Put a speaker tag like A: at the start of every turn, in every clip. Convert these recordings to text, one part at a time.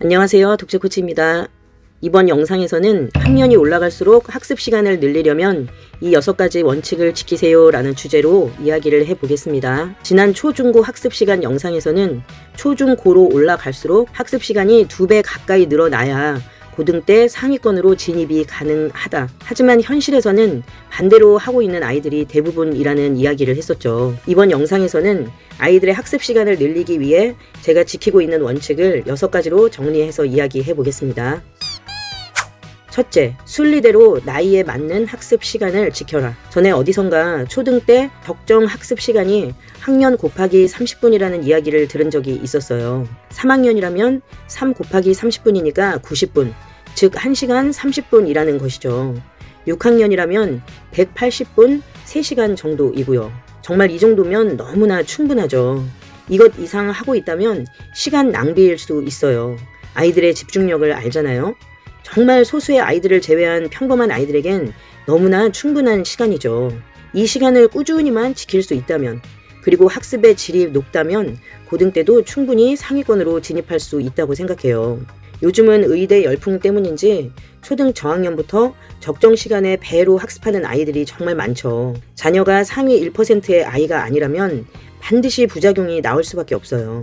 A: 안녕하세요. 독재코치입니다. 이번 영상에서는 학년이 올라갈수록 학습 시간을 늘리려면 이 6가지 원칙을 지키세요 라는 주제로 이야기를 해보겠습니다. 지난 초중고 학습 시간 영상에서는 초중고로 올라갈수록 학습 시간이 2배 가까이 늘어나야 고등 때 상위권으로 진입이 가능하다. 하지만 현실에서는 반대로 하고 있는 아이들이 대부분이라는 이야기를 했었죠. 이번 영상에서는 아이들의 학습 시간을 늘리기 위해 제가 지키고 있는 원칙을 6가지로 정리해서 이야기해 보겠습니다. 첫째, 순리대로 나이에 맞는 학습 시간을 지켜라. 전에 어디선가 초등 때 적정 학습 시간이 학년 곱하기 30분이라는 이야기를 들은 적이 있었어요. 3학년이라면 3 곱하기 30분이니까 90분, 즉 1시간 30분이라는 것이죠. 6학년이라면 180분 3시간 정도이고요. 정말 이 정도면 너무나 충분하죠. 이것 이상 하고 있다면 시간 낭비일 수 있어요. 아이들의 집중력을 알잖아요. 정말 소수의 아이들을 제외한 평범한 아이들에겐 너무나 충분한 시간이죠. 이 시간을 꾸준히만 지킬 수 있다면, 그리고 학습의 질이 높다면 고등 때도 충분히 상위권으로 진입할 수 있다고 생각해요. 요즘은 의대 열풍 때문인지 초등 저학년부터 적정 시간에 배로 학습하는 아이들이 정말 많죠. 자녀가 상위 1%의 아이가 아니라면 반드시 부작용이 나올 수밖에 없어요.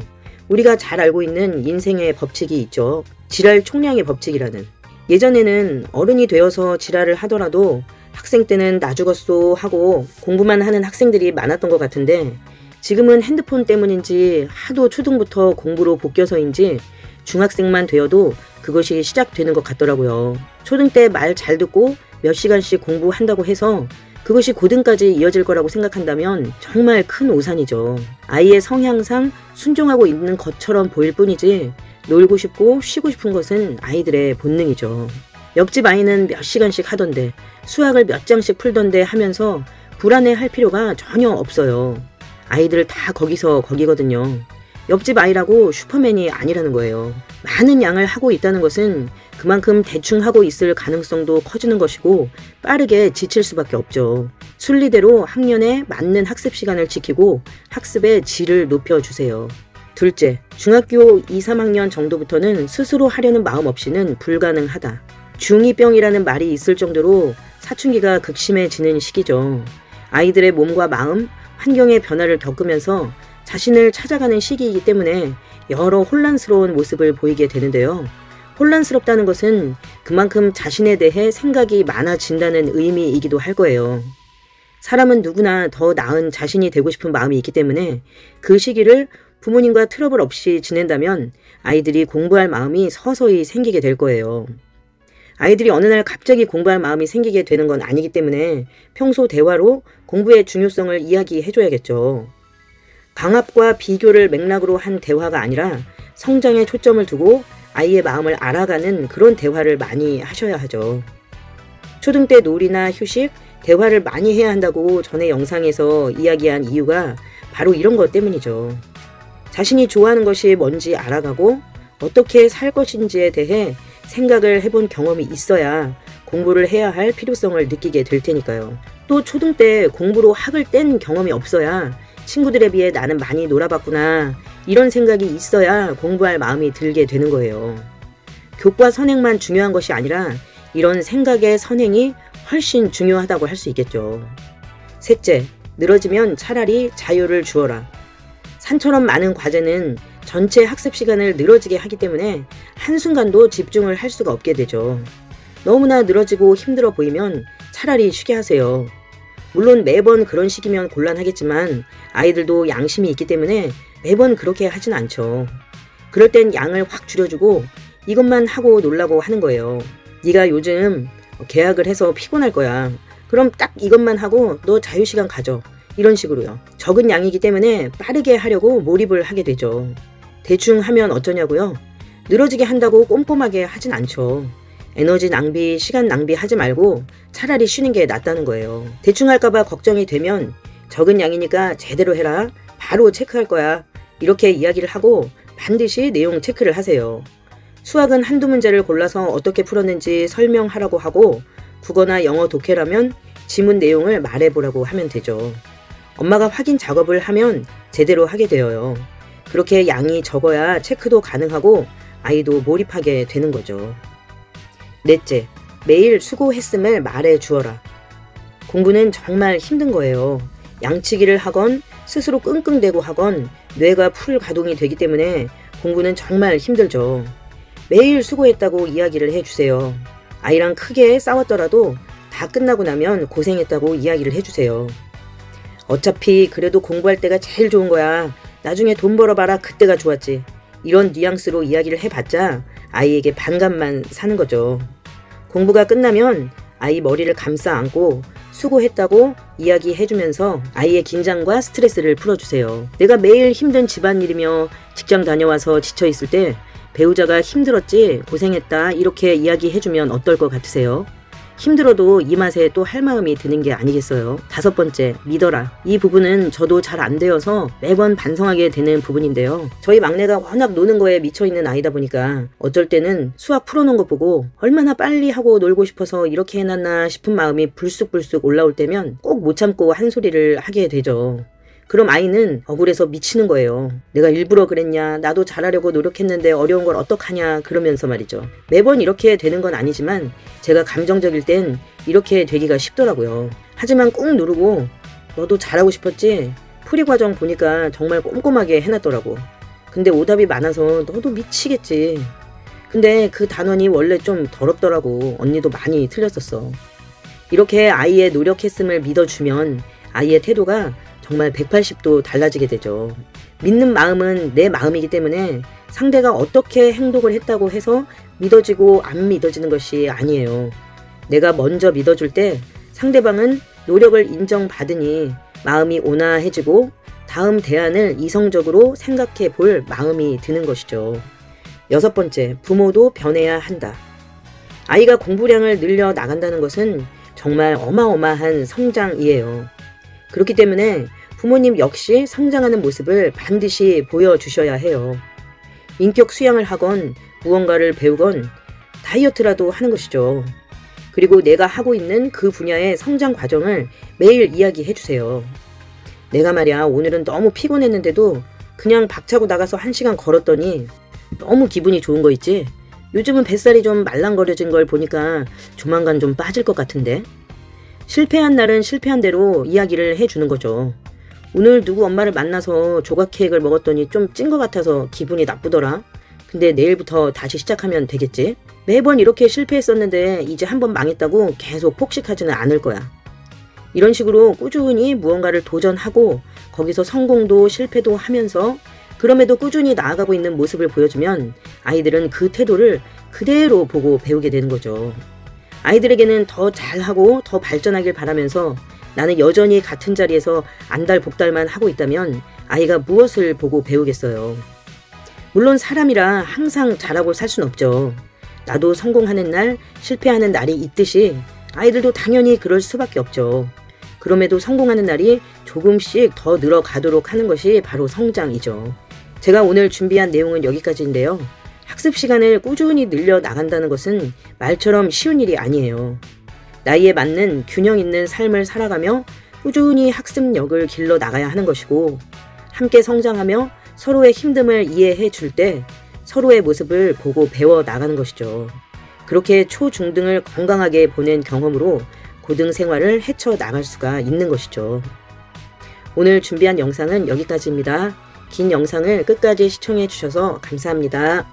A: 우리가 잘 알고 있는 인생의 법칙이 있죠. 지랄 총량의 법칙이라는. 예전에는 어른이 되어서 지랄을 하더라도 학생 때는 나 죽었소 하고 공부만 하는 학생들이 많았던 것 같은데, 지금은 핸드폰 때문인지 하도 초등부터 공부로 복겨서인지 중학생만 되어도 그것이 시작되는 것 같더라고요. 초등 때 말 잘 듣고 몇 시간씩 공부한다고 해서 그것이 고등까지 이어질 거라고 생각한다면 정말 큰 오산이죠. 아이의 성향상 순종하고 있는 것처럼 보일 뿐이지 놀고 싶고 쉬고 싶은 것은 아이들의 본능이죠. 옆집 아이는 몇 시간씩 하던데, 수학을 몇 장씩 풀던데 하면서 불안해할 필요가 전혀 없어요. 아이들 다 거기서 거기거든요. 옆집 아이라고 슈퍼맨이 아니라는 거예요. 많은 양을 하고 있다는 것은 그만큼 대충 하고 있을 가능성도 커지는 것이고 빠르게 지칠 수밖에 없죠. 순리대로 학년에 맞는 학습 시간을 지키고 학습의 질을 높여주세요. 둘째, 중학교 2, 3학년 정도부터는 스스로 하려는 마음 없이는 불가능하다. 중2병이라는 말이 있을 정도로 사춘기가 극심해지는 시기죠. 아이들의 몸과 마음, 환경의 변화를 겪으면서 자신을 찾아가는 시기이기 때문에 여러 혼란스러운 모습을 보이게 되는데요. 혼란스럽다는 것은 그만큼 자신에 대해 생각이 많아진다는 의미이기도 할 거예요. 사람은 누구나 더 나은 자신이 되고 싶은 마음이 있기 때문에 그 시기를 부모님과 트러블 없이 지낸다면 아이들이 공부할 마음이 서서히 생기게 될 거예요. 아이들이 어느 날 갑자기 공부할 마음이 생기게 되는 건 아니기 때문에 평소 대화로 공부의 중요성을 이야기해줘야겠죠. 방합과 비교를 맥락으로 한 대화가 아니라 성장에 초점을 두고 아이의 마음을 알아가는 그런 대화를 많이 하셔야 하죠. 초등 때 놀이나 휴식, 대화를 많이 해야 한다고 전에 영상에서 이야기한 이유가 바로 이런 것 때문이죠. 자신이 좋아하는 것이 뭔지 알아가고 어떻게 살 것인지에 대해 생각을 해본 경험이 있어야 공부를 해야 할 필요성을 느끼게 될 테니까요. 또 초등 때 공부로 학을 뗀 경험이 없어야 친구들에 비해 나는 많이 놀아봤구나, 이런 생각이 있어야 공부할 마음이 들게 되는 거예요. 교과 선행만 중요한 것이 아니라 이런 생각의 선행이 훨씬 중요하다고 할 수 있겠죠. 셋째, 늘어지면 차라리 자유를 주어라. 산처럼 많은 과제는 전체 학습 시간을 늘어지게 하기 때문에 한순간도 집중을 할 수가 없게 되죠. 너무나 늘어지고 힘들어 보이면 차라리 쉬게 하세요. 물론 매번 그런 식이면 곤란하겠지만 아이들도 양심이 있기 때문에 매번 그렇게 하진 않죠. 그럴 땐 양을 확 줄여주고 이것만 하고 놀라고 하는 거예요. 네가 요즘 계약을 해서 피곤할 거야. 그럼 딱 이것만 하고 너 자유시간 가져. 이런 식으로요. 적은 양이기 때문에 빠르게 하려고 몰입을 하게 되죠. 대충 하면 어쩌냐고요? 늘어지게 한다고 꼼꼼하게 하진 않죠. 에너지 낭비, 시간 낭비하지 말고 차라리 쉬는 게 낫다는 거예요. 대충 할까봐 걱정이 되면 적은 양이니까 제대로 해라. 바로 체크할 거야. 이렇게 이야기를 하고 반드시 내용 체크를 하세요. 수학은 한두 문제를 골라서 어떻게 풀었는지 설명하라고 하고, 국어나 영어 독해라면 지문 내용을 말해보라고 하면 되죠. 엄마가 확인 작업을 하면 제대로 하게 되어요. 그렇게 양이 적어야 체크도 가능하고 아이도 몰입하게 되는 거죠. 넷째, 매일 수고했음을 말해 주어라. 공부는 정말 힘든 거예요. 양치기를 하건 스스로 끙끙대고 하건 뇌가 풀 가동이 되기 때문에 공부는 정말 힘들죠. 매일 수고했다고 이야기를 해주세요. 아이랑 크게 싸웠더라도 다 끝나고 나면 고생했다고 이야기를 해주세요. 어차피 그래도 공부할 때가 제일 좋은 거야. 나중에 돈 벌어봐라. 그때가 좋았지. 이런 뉘앙스로 이야기를 해봤자 아이에게 반감만 사는 거죠. 공부가 끝나면 아이 머리를 감싸 안고 수고했다고 이야기해주면서 아이의 긴장과 스트레스를 풀어주세요. 내가 매일 힘든 집안일이며 직장 다녀와서 지쳐있을 때 배우자가 힘들었지 고생했다 이렇게 이야기해주면 어떨 것 같으세요? 힘들어도 이 맛에 또 할 마음이 드는 게 아니겠어요? 다섯 번째, 믿어라. 이 부분은 저도 잘 안 되어서 매번 반성하게 되는 부분인데요. 저희 막내가 워낙 노는 거에 미쳐있는 아이다 보니까 어쩔 때는 수학 풀어놓은 거 보고 얼마나 빨리 하고 놀고 싶어서 이렇게 해놨나 싶은 마음이 불쑥불쑥 올라올 때면 꼭 못 참고 한 소리를 하게 되죠. 그럼 아이는 억울해서 미치는 거예요. 내가 일부러 그랬냐, 나도 잘하려고 노력했는데 어려운 걸 어떡하냐 그러면서 말이죠. 매번 이렇게 되는 건 아니지만 제가 감정적일 땐 이렇게 되기가 쉽더라고요. 하지만 꾹 누르고 너도 잘하고 싶었지? 풀이 과정 보니까 정말 꼼꼼하게 해놨더라고. 근데 오답이 많아서 너도 미치겠지. 근데 그 단원이 원래 좀 더럽더라고. 언니도 많이 틀렸었어. 이렇게 아이의 노력했음을 믿어주면 아이의 태도가 정말 180도 달라지게 되죠. 믿는 마음은 내 마음이기 때문에 상대가 어떻게 행동을 했다고 해서 믿어지고 안 믿어지는 것이 아니에요. 내가 먼저 믿어줄 때 상대방은 노력을 인정받으니 마음이 온화해지고 다음 대안을 이성적으로 생각해 볼 마음이 드는 것이죠. 여섯 번째, 부모도 변해야 한다. 아이가 공부량을 늘려 나간다는 것은 정말 어마어마한 성장이에요. 그렇기 때문에 부모님 역시 성장하는 모습을 반드시 보여주셔야 해요. 인격 수양을 하건 무언가를 배우건 다이어트라도 하는 것이죠. 그리고 내가 하고 있는 그 분야의 성장 과정을 매일 이야기해 주세요. 내가 말이야 오늘은 너무 피곤했는데도 그냥 박차고 나가서 1시간 걸었더니 너무 기분이 좋은 거 있지? 요즘은 뱃살이 좀 말랑거려진 걸 보니까 조만간 좀 빠질 것 같은데? 실패한 날은 실패한 대로 이야기를 해주는 거죠. 오늘 누구 엄마를 만나서 조각 케이크를 먹었더니 좀 찐 것 같아서 기분이 나쁘더라. 근데 내일부터 다시 시작하면 되겠지? 매번 이렇게 실패했었는데 이제 한번 망했다고 계속 폭식하지는 않을 거야. 이런 식으로 꾸준히 무언가를 도전하고 거기서 성공도 실패도 하면서 그럼에도 꾸준히 나아가고 있는 모습을 보여주면 아이들은 그 태도를 그대로 보고 배우게 되는 거죠. 아이들에게는 더 잘하고 더 발전하길 바라면서 나는 여전히 같은 자리에서 안달복달만 하고 있다면 아이가 무엇을 보고 배우겠어요. 물론 사람이라 항상 잘하고 살 순 없죠. 나도 성공하는 날, 실패하는 날이 있듯이 아이들도 당연히 그럴 수밖에 없죠. 그럼에도 성공하는 날이 조금씩 더 늘어가도록 하는 것이 바로 성장이죠. 제가 오늘 준비한 내용은 여기까지인데요. 학습 시간을 꾸준히 늘려 나간다는 것은 말처럼 쉬운 일이 아니에요. 나이에 맞는 균형 있는 삶을 살아가며 꾸준히 학습력을 길러 나가야 하는 것이고 함께 성장하며 서로의 힘듦을 이해해 줄 때 서로의 모습을 보고 배워 나가는 것이죠. 그렇게 초, 중 등을 건강하게 보낸 경험으로 고등 생활을 헤쳐 나갈 수가 있는 것이죠. 오늘 준비한 영상은 여기까지입니다. 긴 영상을 끝까지 시청해 주셔서 감사합니다.